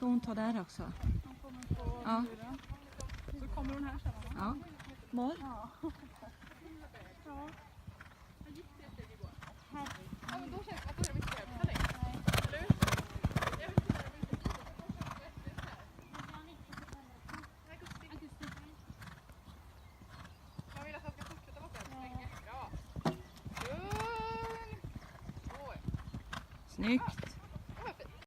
hon ta där också? Hon kommer på muren. Så kommer hon här sen. Ja. Mål? Ja. Ja. Ja, men då känns det att det är mycket bättre för dig. Eller hur? Jag vet inte, man vill att han ska fortsätta vara så länge. Bra. Snyggt. Snyggt.